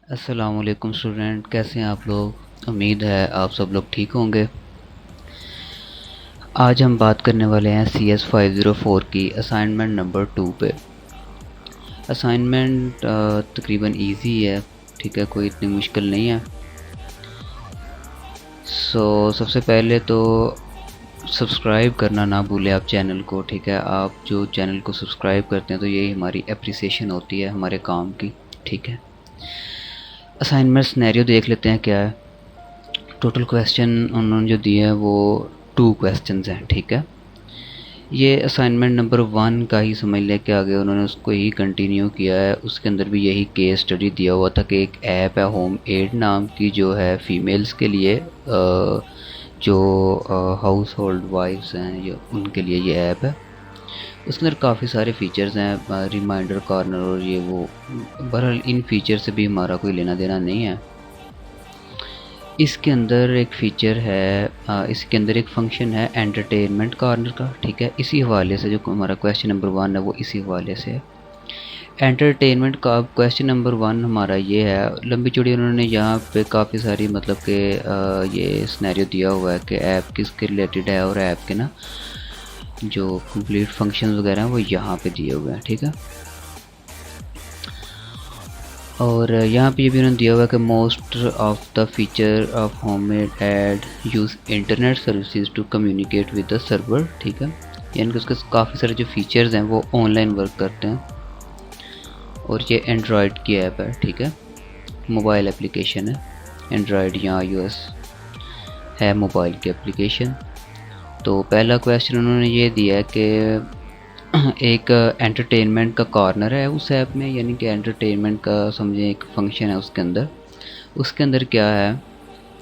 अस्सलामुअलैकुम स्टूडेंट, कैसे हैं आप लोग। उम्मीद है आप सब लोग ठीक होंगे। आज हम बात करने वाले हैं CS 504 की असाइनमेंट नंबर 2 पे। असाइनमेंट तकरीबन इजी है, ठीक है, कोई इतनी मुश्किल नहीं है। सबसे पहले तो सब्सक्राइब करना ना भूलें आप चैनल को, ठीक है। आप जो चैनल को सब्सक्राइब करते हैं तो यही हमारी अप्रिसिएशन होती है हमारे काम की, ठीक है। असाइनमेंट सिनेरियो देख लेते हैं क्या है। टोटल क्वेश्चन उन्होंने जो दिए हैं वो 2 क्वेश्चंस हैं, ठीक है। ये असाइनमेंट नंबर 1 का ही समझ लें कि आगे उन्होंने उसको ही कंटिन्यू किया है। उसके अंदर भी यही केस स्टडी दिया हुआ था कि एक ऐप है होम एड नाम की, जो है फीमेल्स के लिए, जो हाउस होल्ड वाइफ्स हैं ये उनके लिए ये ऐप है। उसके अंदर काफ़ी सारे फीचर्स हैं, रिमाइंडर कॉर्नर और ये वो। बहरहाल इन फीचर से भी हमारा कोई लेना देना नहीं है। इसके अंदर एक फ़ीचर है, इसके अंदर एक फंक्शन है एंटरटेनमेंट कॉर्नर का, ठीक है। इसी हवाले से जो हमारा क्वेश्चन नंबर 1 है वो इसी हवाले से है। एंटरटेनमेंट का क्वेश्चन नंबर 1 हमारा ये है। लंबी चौड़ी उन्होंने यहाँ पे काफ़ी सारी मतलब कि ये सिनेरियो दिया हुआ है कि ऐप किसके रिलेटेड है, और ऐप के ना जो कंप्लीट फंक्शंस वगैरह हैं वो यहाँ पे दिए हुए हैं, ठीक है। और यहाँ पे ये भी उन्होंने दिया हुआ है कि most of the feature of homemade add use internet services to communicate with the server, ठीक है। यानी कि उसके काफ़ी सारे जो फीचर्स हैं वो ऑनलाइन वर्क करते हैं। और ये एंड्रॉयड की ऐप है, ठीक है, मोबाइल एप्लीकेशन है। एंड्रॉयड या iOS है मोबाइल की एप्लीकेशन। तो पहला क्वेश्चन उन्होंने ये दिया है कि एक एंटरटेनमेंट का कॉर्नर है उस ऐप में, यानी कि एंटरटेनमेंट का समझें एक फंक्शन है उसके अंदर। उसके अंदर क्या है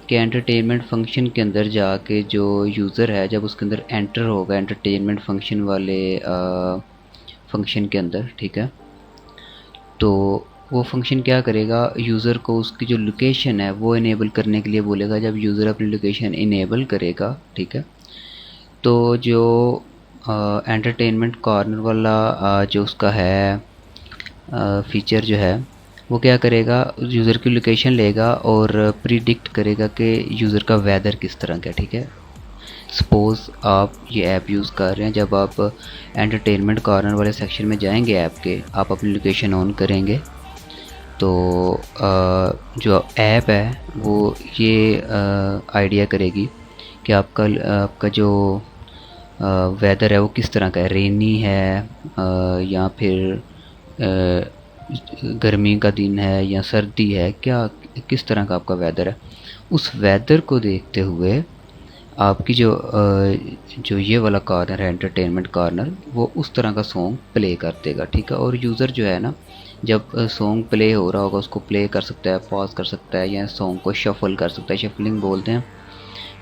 कि एंटरटेनमेंट फंक्शन के अंदर जाके जो यूज़र है जब उसके अंदर एंटर होगा एंटरटेनमेंट फंक्शन वाले फंक्शन के अंदर, ठीक है, तो वो फंक्शन क्या करेगा, यूज़र को उसकी जो लोकेशन है वो इनेबल करने के लिए बोलेगा। जब यूज़र अपनी लोकेशन इनेबल करेगा, ठीक है, तो जो एंटरटेनमेंट कॉर्नर वाला जो उसका है फीचर जो है वो क्या करेगा, यूज़र की लोकेशन लेगा और प्रिडिक्ट करेगा कि यूज़र का वेदर किस तरह का है, ठीक है। सपोज़ आप ये ऐप यूज़ कर रहे हैं, जब आप एंटरटेनमेंट कॉर्नर वाले सेक्शन में जाएंगे ऐप के, आप अपनी लोकेशन ऑन करेंगे तो जो ऐप है वो ये आइडिया करेगी कि आपका जो वेदर है वो किस तरह का है, रेनी है या फिर गर्मी का दिन है या सर्दी है, क्या किस तरह का आपका वेदर है। उस वेदर को देखते हुए आपकी जो ये वाला कॉर्नर है एंटरटेनमेंट कॉर्नर, वो उस तरह का सॉन्ग प्ले कर देगा, ठीक है। और यूज़र जो है ना, जब सॉन्ग प्ले हो रहा होगा उसको प्ले कर सकता है, पॉज कर सकता है, या सॉन्ग को शफल कर सकता है। शफलिंग बोलते हैं,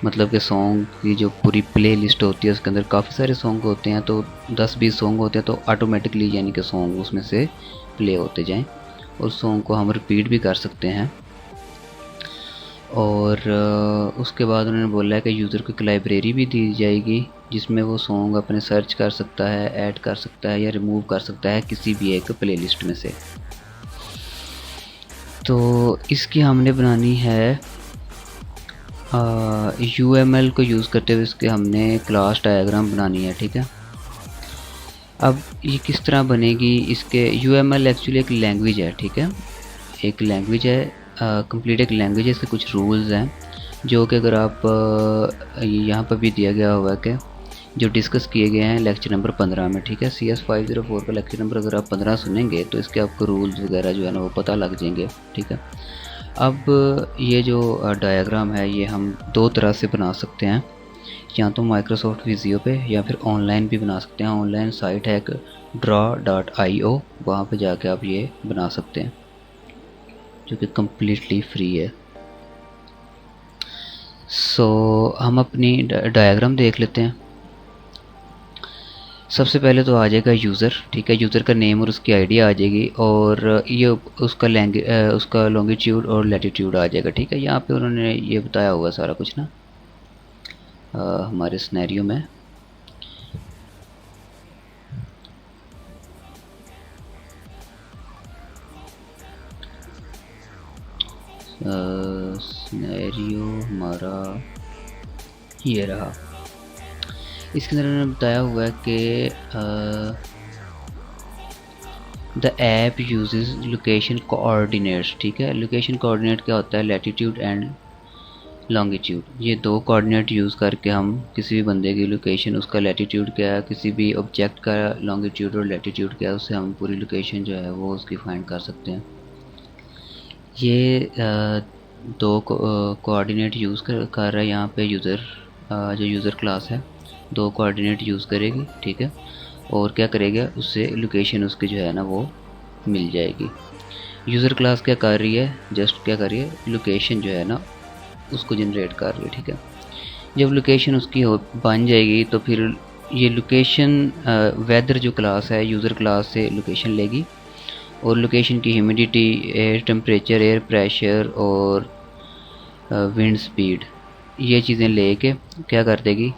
मतलब कि सॉन्ग की जो पूरी प्ले लिस्ट होती है उसके अंदर काफ़ी सारे सॉन्ग होते हैं, तो 10-20 सॉन्ग होते हैं, तो ऑटोमेटिकली यानी कि सॉन्ग उसमें से प्ले होते जाएं। और सॉन्ग को हम रिपीट भी कर सकते हैं। और उसके बाद उन्होंने बोला है कि यूज़र को एक लाइब्रेरी भी दी जाएगी जिसमें वो सॉन्ग अपने सर्च कर सकता है, ऐड कर सकता है या रिमूव कर सकता है किसी भी एक प्लेलिस्ट में से। तो इसकी हमने बनानी है UML को यूज़ करते हुए, इसके हमने क्लास डायग्राम बनानी है, ठीक है। अब ये किस तरह बनेगी, इसके UML एक्चुअली एक लैंग्वेज है, ठीक है, एक लैंग्वेज है, कंप्लीट एक लैंग्वेज है। इसके कुछ रूल्स हैं जो कि अगर आप यहाँ पर भी दिया गया हुआ है कि जो डिस्कस किए गए हैं लेक्चर नंबर 15 में, ठीक है। CS 504 का लेक्चर नंबर अगर आप 15 सुनेंगे तो इसके आपको रूल्स वगैरह जो है ना वो पता लग जाएंगे, ठीक है। अब ये जो डायग्राम है ये हम दो तरह से बना सकते हैं, या तो माइक्रोसॉफ्ट विजियो पे या फिर ऑनलाइन भी बना सकते हैं। ऑनलाइन साइट है एक draw.io, वहाँ पे जाके आप ये बना सकते हैं जो कि कम्प्लीटली फ्री है। हम अपनी डायग्राम देख लेते हैं। सबसे पहले तो आ जाएगा यूज़र, ठीक है, यूज़र का नेम और उसकी आईडी आ जाएगी, और ये उसका उसका लॉन्गिट्यूड और लैटिट्यूड आ जाएगा, ठीक है। यहाँ पे उन्होंने ये बताया हुआ सारा कुछ ना हमारे सिनेरियो में। सिनेरियो हमारा ये रहा। इसके अंदर उन्होंने बताया हुआ है कि the app uses location coordinates. ठीक है, लोकेशन कोऑर्डिनेट क्या होता है? लैटिट्यूड एंड लॉन्गिट्यूड, ये दो कोऑर्डिनेट यूज़ करके हम किसी भी बंदे की लोकेशन, उसका लैटिट्यूड क्या है, किसी भी ऑब्जेक्ट का लॉन्गिट्यूड और लैटिट्यूड क्या है, उससे हम पूरी लोकेशन जो है वो उसकी फाइंड कर सकते हैं। ये दो कोऑर्डिनेट यूज़ कर रहा है यहाँ पे यूज़र, जो यूज़र क्लास है दो कोऑर्डिनेट यूज़ करेगी। ठीक है, और क्या करेगा, उससे लोकेशन उसकी जो है ना वो मिल जाएगी। यूज़र क्लास क्या कर रही है? जस्ट क्या कर रही है, लोकेशन जो है ना उसको जनरेट कर रही है। ठीक है, जब लोकेशन उसकी हो बन जाएगी तो फिर ये लोकेशन वेदर जो क्लास है यूज़र क्लास से लोकेशन लेगी, और लोकेशन की humidity, air temperature, air pressure और विंड स्पीड, ये चीज़ें लेके क्या कर देगी,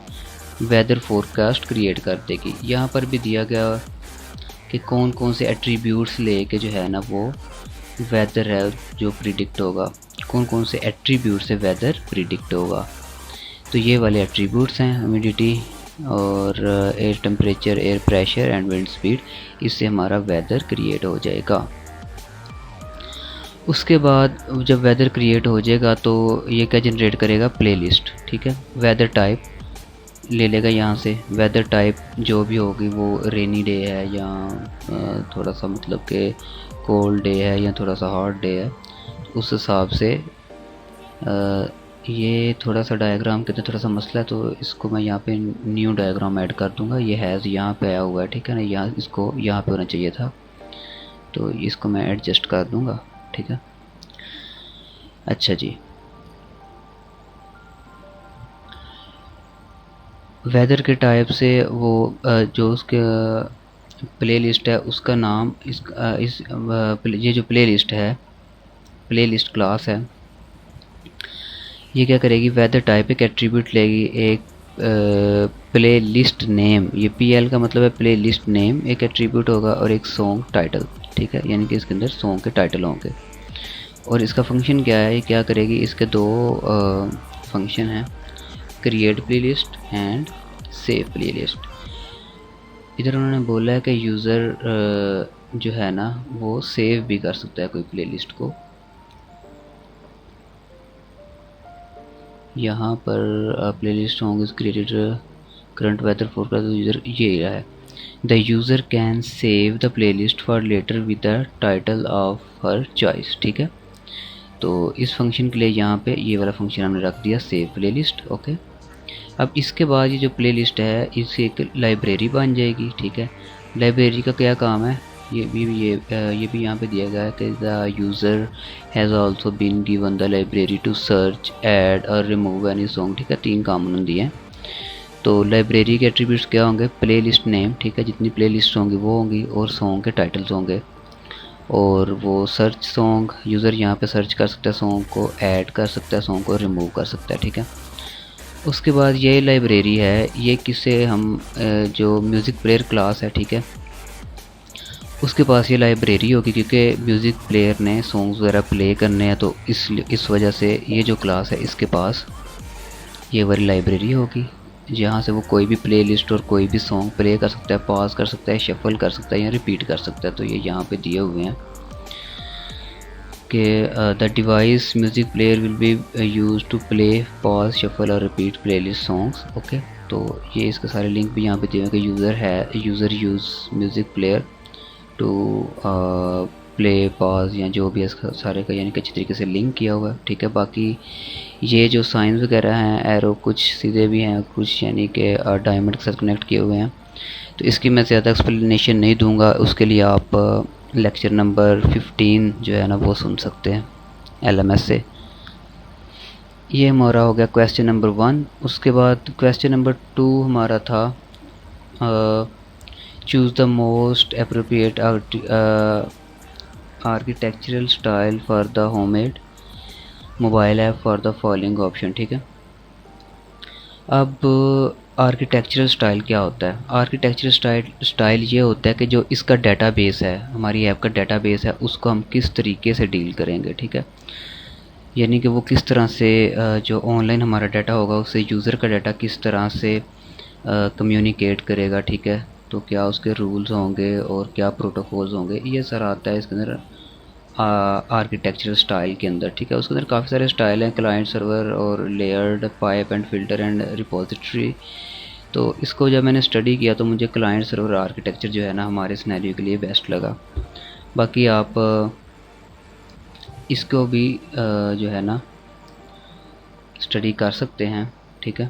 वेदर फोरकास्ट क्रिएट कर देगी। यहाँ पर भी दिया गया कि कौन कौन से एट्रीब्यूट्स लेके जो है ना वो वेदर है जो प्रिडिक्ट होगा, कौन कौन से एट्रीब्यूट से वेदर प्रिडिक्ट होगा। तो ये वाले एट्रीब्यूट्स हैं ह्यूमिडिटी और air temperature, air pressure and wind speed, इससे हमारा वेदर क्रिएट हो जाएगा। उसके बाद जब वेदर क्रिएट हो जाएगा तो ये क्या जनरेट करेगा, प्लेलिस्ट। ठीक है, वेदर टाइप ले लेगा यहाँ से, वेदर टाइप जो भी होगी वो रेनी डे है या थोड़ा सा मतलब कि कोल्ड डे है या थोड़ा सा हॉट डे है, उस हिसाब से ये थोड़ा सा डायग्राम के अंदर थोड़ा सा मसला है, तो इसको मैं यहाँ पे न्यू डायग्राम ऐड कर दूँगा। ये हैज़ यहाँ पे आया हुआ है, ठीक है ना, यहाँ इसको यहाँ पे होना चाहिए था, तो इसको मैं एडजस्ट कर दूँगा। ठीक है, अच्छा जी, वेदर के टाइप से वो जो उसके प्लेलिस्ट है उसका नाम ये जो प्लेलिस्ट है, प्लेलिस्ट क्लास है, ये क्या करेगी, वेदर टाइप एक एट्रीब्यूट लेगी, एक प्ले लिस्ट नेम, ये PL का मतलब है प्ले लिस्ट नेम, एक एट्रीब्यूट होगा और एक सॉन्ग टाइटल। ठीक है, यानी कि इसके अंदर सॉन्ग के टाइटल होंगे। और इसका फंक्शन क्या है, क्या करेगी, इसके दो फंक्शन हैं, create playlist and save playlist. इधर उन्होंने बोला है कि यूज़र जो है ना वो सेव भी कर सकता है कोई प्लेलिस्ट को। यहाँ पर playlist song is created current weather forecast user, ये रहा है, the user can save the playlist for later with the title of her choice. ठीक है, तो इस फंक्शन के लिए यहाँ पे ये वाला फंक्शन हमने रख दिया, सेव प्लेलिस्ट। ओके, अब इसके बाद ये जो प्लेलिस्ट है इसकी एक लाइब्रेरी बन जाएगी। ठीक है, लाइब्रेरी का क्या काम है, ये भी यहाँ पे दिया गया है कि the user has also been given the library to search, add और रिमूव एनी सॉन्ग। ठीक है, तीन काम उन्होंने दिए हैं। तो लाइब्रेरी के एट्रीब्यूट्स क्या होंगे, प्लेलिस्ट नेम, ठीक है, जितनी प्लेलिस्ट होंगी वो होंगी, और सॉन्ग के टाइटल्स होंगे, और वो सर्च सॉन्ग, यूज़र यहाँ पे सर्च कर सकता है सॉन्ग को, ऐड कर सकता है सॉन्ग को, रिमूव कर सकता है। ठीक है, उसके बाद ये लाइब्रेरी है, ये किसे हम जो म्यूज़िक प्लेयर क्लास है, ठीक है, उसके पास ये लाइब्रेरी होगी, क्योंकि म्यूज़िक प्लेयर ने सॉन्ग्स वगैरह प्ले करने हैं, तो इस वजह से ये जो क्लास है इसके पास ये वाली लाइब्रेरी होगी, जहाँ से वो कोई भी प्लेलिस्ट और कोई भी सॉन्ग प्ले कर सकता है, पॉज कर सकता है, शफल कर सकता है या रिपीट कर सकता है। तो ये यहाँ पे दिए हुए हैं कि the device music player will be use to play, pause, shuffle और रिपीट प्लेलिस्ट सॉन्ग्स। ओके, तो ये इसके सारे लिंक भी यहाँ पे दिए हुए कि user use music player to play, pause या जो भी है इसका सारे का यानी कि अच्छी तरीके से लिंक किया हुआ है। ठीक है, बाकी ये जो साइंस वगैरह हैं, एरो कुछ सीधे भी हैं, कुछ यानी कि डायमंड के साथ कनेक्ट किए हुए हैं, तो इसकी मैं ज़्यादा एक्सप्लेनेशन नहीं दूंगा, उसके लिए आप लेक्चर नंबर 15 जो है ना वो सुन सकते हैं LMS से। ये हमारा हो गया क्वेश्चन नंबर 1। उसके बाद क्वेश्चन नंबर 2 हमारा था choose the most appropriate architectural style for the homemade mobile app for the following option. ठीक है, अब आर्किटेक्चरल स्टाइल क्या होता है, आर्किटेक्चरल स्टाइल ये होता है कि जो इसका डेटाबेस है, हमारी ऐप का डेटाबेस है, उसको हम किस तरीके से डील करेंगे। ठीक है, यानी कि वो किस तरह से जो ऑनलाइन हमारा डाटा होगा उससे यूज़र का डाटा किस तरह से कम्युनिकेट करेगा, ठीक है। तो क्या उसके रूल्स होंगे और क्या प्रोटोकॉल्स होंगे, ये सारा आता है इसके अंदर आर्किटेक्चरल स्टाइल के अंदर, ठीक है। उसके अंदर काफ़ी सारे स्टाइल हैं, क्लाइंट सर्वर और layered, pipe and filter and repository. तो इसको जब मैंने स्टडी किया तो मुझे क्लाइंट सर्वर आर्किटेक्चर जो है ना हमारे सिनेरियो के लिए बेस्ट लगा। बाकी आप इसको भी जो है ना स्टडी कर सकते हैं, ठीक है।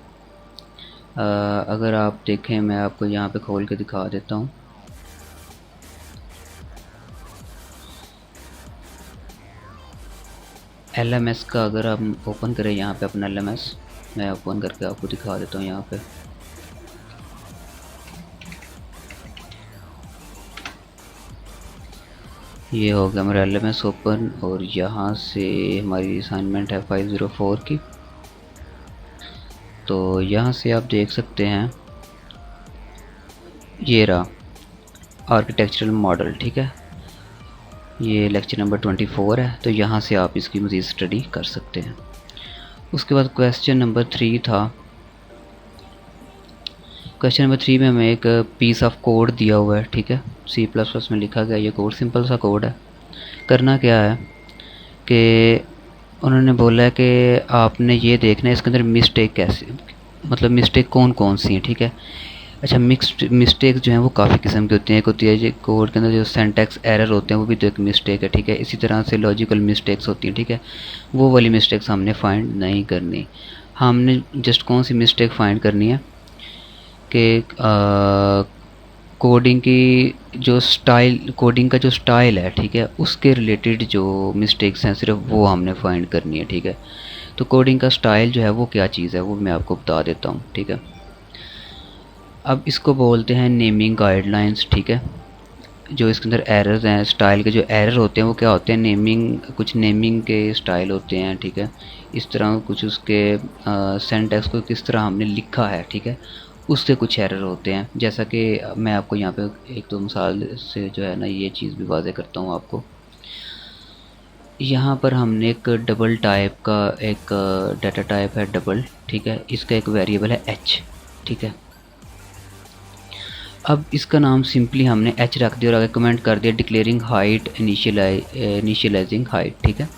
अगर आप देखें, मैं आपको यहाँ पे खोल के दिखा देता हूँ। LMS का अगर हम ओपन करें यहाँ पे अपना LMS, मैं ओपन करके आपको दिखा देता हूँ। यहाँ पे ये हो गया मेरा LMS ओपन, और यहाँ से हमारी असाइनमेंट है 504 की। तो यहाँ से आप देख सकते हैं ये रहा आर्किटेक्चरल मॉडल, ठीक है। ये लेक्चर नंबर 24 है, तो यहाँ से आप इसकी मज़ीद स्टडी कर सकते हैं। उसके बाद क्वेश्चन नंबर 3 था। क्वेश्चन नंबर 3 में हमें एक पीस ऑफ कोड दिया हुआ है, ठीक है। C++ में लिखा गया ये कोड, सिंपल सा कोड है। करना क्या है कि उन्होंने बोला है कि आपने ये देखना है इसके अंदर मिस्टेक कैसे, मतलब मिस्टेक कौन कौन सी हैं, ठीक है। अच्छा, मिक्स्ड मिस्टेक जो हैं वो काफ़ी किस्म की होती हैं। एक होती है जो कोड के अंदर जो सिंटैक्स एरर होते हैं, वो भी तो एक मिस्टेक है, ठीक है। इसी तरह से लॉजिकल मिस्टेक्स होती हैं, ठीक है। वो वाली मिस्टेक्स हमने फाइंड नहीं करनी। हमने जस्ट कौन सी मिस्टेक फाइंड करनी है कि कोडिंग की जो स्टाइल, कोडिंग का जो स्टाइल है, ठीक है, उसके रिलेटेड जो मिस्टेक्स हैं सिर्फ वो हमने फाइंड करनी है, ठीक है। तो कोडिंग का स्टाइल जो है वो क्या चीज़ है वो मैं आपको बता देता हूँ, ठीक है। अब इसको बोलते हैं नेमिंग गाइडलाइंस, ठीक है। जो इसके अंदर एरर्स हैं, स्टाइल के जो एरर होते हैं वो क्या होते हैं, नेमिंग, कुछ नेमिंग के स्टाइल होते हैं, ठीक है। इस तरह कुछ उसके सेंटेक्स को किस तरह हमने लिखा है, ठीक है, उससे कुछ एरर होते हैं। जैसा कि मैं आपको यहाँ पे एक दो मिसाल से जो है ना ये चीज़ भी वाज़े करता हूँ आपको। यहाँ पर हमने एक डबल टाइप का एक डाटा टाइप है डबल, ठीक है। इसका एक वेरिएबल है h, ठीक है। अब इसका नाम सिंपली हमने h रख दिया और आगे कमेंट कर दिया डिक्लेयरिंग हाइट इनिशियलाइजिंग हाइट, ठीक है।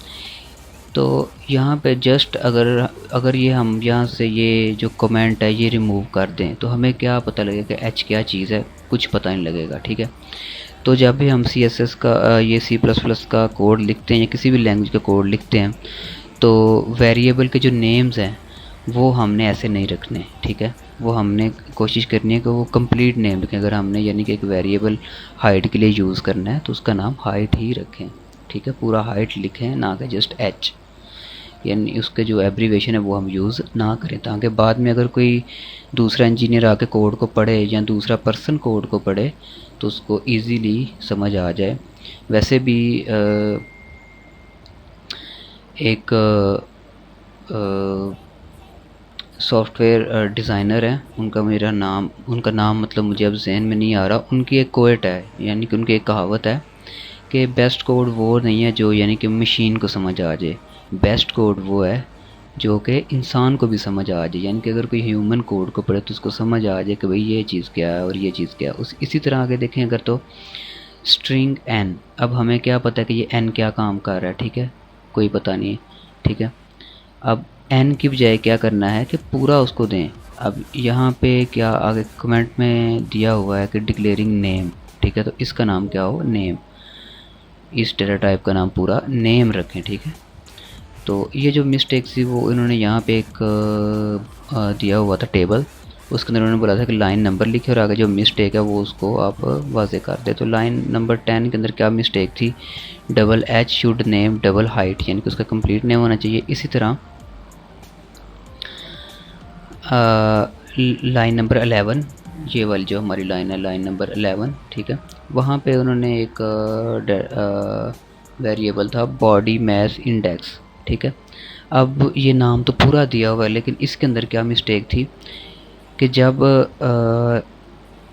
तो यहाँ पे जस्ट अगर ये हम यहाँ से ये जो कमेंट है ये रिमूव कर दें तो हमें क्या पता लगेगा कि h क्या चीज़ है, कुछ पता नहीं लगेगा, ठीक है। तो जब भी हम CSS का ये C++ का कोड लिखते हैं या किसी भी लैंग्वेज का कोड लिखते हैं तो वेरिएबल के जो नेम्स हैं वो हमने ऐसे नहीं रखने, ठीक है। वो हमने कोशिश करनी है कि वो कंप्लीट नेम रखें। अगर हमने यानी कि एक वेरिएबल हाइट के लिए यूज़ करना है तो उसका नाम हाइट ही रखें, ठीक है। पूरा हाइट लिखें, ना कि जस्ट h, यानी उसके जो एब्रीवेशन है वो हम यूज़ ना करें, ताकि बाद में अगर कोई दूसरा इंजीनियर आके कोड को पढ़े या दूसरा पर्सन कोड को पढ़े तो उसको इजीली समझ आ जाए। वैसे भी एक सॉफ्टवेयर डिज़ाइनर है, उनका नाम मतलब मुझे अब जहन में नहीं आ रहा। उनकी एक कोट है, यानी कि उनकी एक कहावत है कि बेस्ट कोड वो नहीं है जो यानी कि मशीन को समझ आ जाए, बेस्ट कोड वो है जो कि इंसान को भी समझ आ जाए। यानी कि अगर कोई ह्यूमन कोड को पढ़े तो उसको समझ आ जाए कि भाई ये चीज़ क्या है और ये चीज़ क्या है। इसी तरह आगे देखें अगर तो स्ट्रिंग n, अब हमें क्या पता है कि ये n क्या काम कर रहा है, ठीक है, कोई पता नहीं है, ठीक है। अब n की बजाय क्या करना है कि पूरा उसको दें। अब यहाँ पे क्या आगे कमेंट में दिया हुआ है कि डिक्लेयरिंग नेम, ठीक है। तो इसका नाम क्या हो, नेम, इस डेटा टाइप का नाम पूरा नेम रखें, ठीक है। तो ये जो मिस्टेक थी वो इन्होंने यहाँ पे एक दिया हुआ था टेबल, उसके अंदर उन्होंने बोला था कि लाइन नंबर लिखे और आगे जो मिस्टेक है वो उसको आप वाजे कर दे। तो लाइन नंबर 10 के अंदर क्या मिस्टेक थी, double h should name double height, यानी कि उसका कंप्लीट नेम होना चाहिए। इसी तरह लाइन नंबर 11, ये वाली जो हमारी लाइन है लाइन नंबर 11, ठीक है, वहाँ पे उन्होंने एक वेरिएबल था बॉडी मास इंडेक्स, ठीक है। अब ये नाम तो पूरा दिया हुआ है लेकिन इसके अंदर क्या मिस्टेक थी कि जब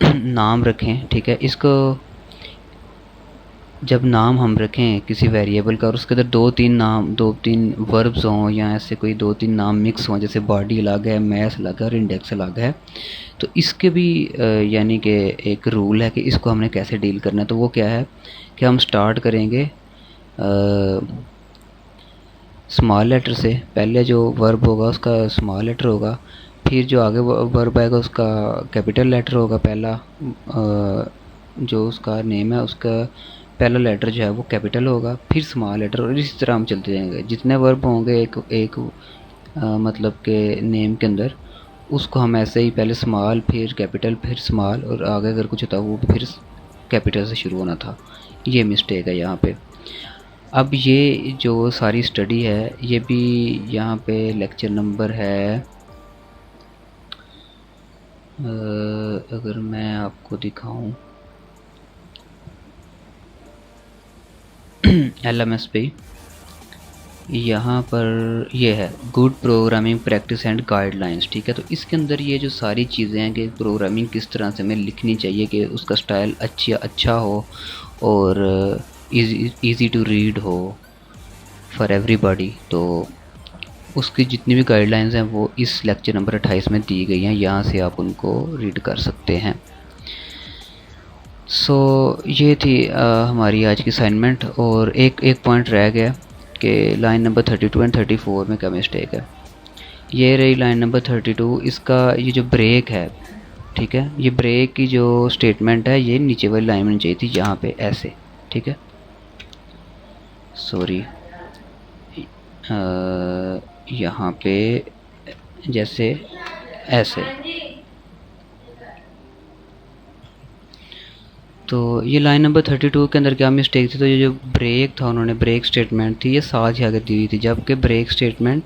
नाम रखें, ठीक है, इसको जब नाम हम रखें किसी वेरिएबल का और उसके अंदर दो तीन वर्ब्स हों या ऐसे कोई दो तीन नाम मिक्स हों, जैसे बॉडी अलग है, मैथ अलग है और इंडेक्स अलग है, तो इसके भी यानी कि एक रूल है कि इसको हमने कैसे डील करना है। तो वो क्या है कि हम स्टार्ट करेंगे स्मॉल लेटर से। पहले जो वर्ब होगा उसका स्मॉल लेटर होगा, फिर जो आगे वर्ब आएगा उसका कैपिटल लेटर होगा पहला, जो उसका नेम है उसका पहला लेटर जो है वो कैपिटल होगा, फिर स्मॉल लेटर, और इसी तरह हम चलते जाएंगे। जितने वर्ब होंगे एक एक मतलब के नेम के अंदर, उसको हम ऐसे ही पहले स्मॉल फिर कैपिटल फिर स्मॉल, और आगे अगर कुछ होता वो फिर कैपिटल से शुरू होना था। ये मिस्टेक है यहाँ पे। अब ये जो सारी स्टडी है ये भी यहाँ पे लेक्चर नंबर है, अगर मैं आपको दिखाऊं LMS पे, यहाँ पर ये है good programming practice and guidelines. ठीक है, तो इसके अंदर ये जो सारी चीज़ें हैं कि प्रोग्रामिंग किस तरह से हमें लिखनी चाहिए कि उसका स्टाइल अच्छा हो और इजी टू रीड हो फॉर एवरीबॉडी, तो उसकी जितनी भी गाइडलाइंस हैं वो इस लेक्चर नंबर 28 में दी गई हैं। यहाँ से आप उनको रीड कर सकते हैं। सो ये थी हमारी आज की असाइनमेंट, और एक पॉइंट रह गया कि लाइन नंबर 32 एंड 34 में क्या मिस्टेक है। ये रही लाइन नंबर 32, इसका ये जो ब्रेक है, ठीक है, ये ब्रेक की जो स्टेटमेंट है ये नीचे वाली लाइन में चाहिए थी, यहाँ पे ऐसे। ठीक है, सॉरी, यहाँ पे जैसे ऐसे। तो ये लाइन नंबर 32 के अंदर क्या मिस्टेक थी, तो ये जो ब्रेक था उन्होंने ब्रेक स्टेटमेंट थी ये साथ ही आगे दी हुई थी, जबकि ब्रेक स्टेटमेंट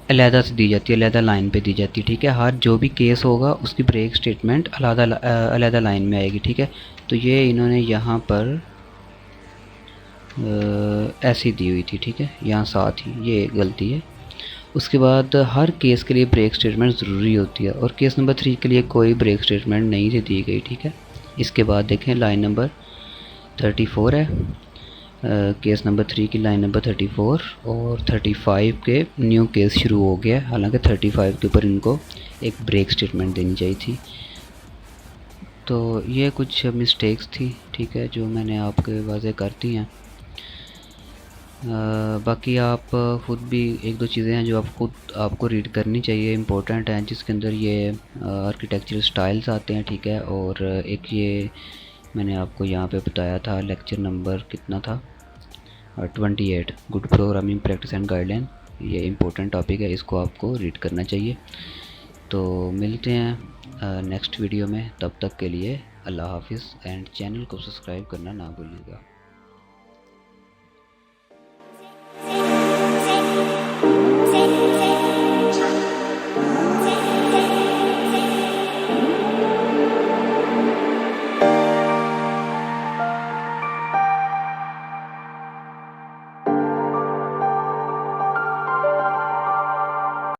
अलहदा से दी जाती है, अलहदा लाइन पे दी जाती है। ठीक है, हर जो भी केस होगा उसकी ब्रेक स्टेटमेंट अलहदा लाइन में आएगी। ठीक है, तो ये इन्होंने यहाँ पर ऐसी दी हुई थी। ठीक है, यहाँ साथ ही, ये गलती है। उसके बाद हर केस के लिए ब्रेक स्टेटमेंट ज़रूरी होती है, और केस नंबर 3 के लिए कोई ब्रेक स्टेटमेंट नहीं थी दी गई। ठीक है, इसके बाद देखें लाइन नंबर 34 है, केस नंबर 3 की लाइन नंबर 34, और 35 के न्यू केस शुरू हो गया, हालांकि 35 के ऊपर इनको एक ब्रेक स्टेटमेंट देनी चाहिए थी। तो ये कुछ मिस्टेक्स थी, ठीक है, जो मैंने आपके वाज़े कर दी हैं। बाकी आप ख़ुद भी एक दो चीज़ें हैं जो आप खुद आपको रीड करनी चाहिए, इम्पोर्टेंट हैं, जिसके अंदर ये आर्किटेक्चरल स्टाइल्स आते हैं। ठीक है, और एक ये मैंने आपको यहाँ पे बताया था लेक्चर नंबर कितना था, 28, good programming practice and guideline. ये इम्पोर्टेंट टॉपिक है, इसको आपको रीड करना चाहिए। तो मिलते हैं नेक्स्ट वीडियो में, तब तक के लिए अल्लाह हाफिज़, एंड चैनल को सब्सक्राइब करना ना भूलिएगा।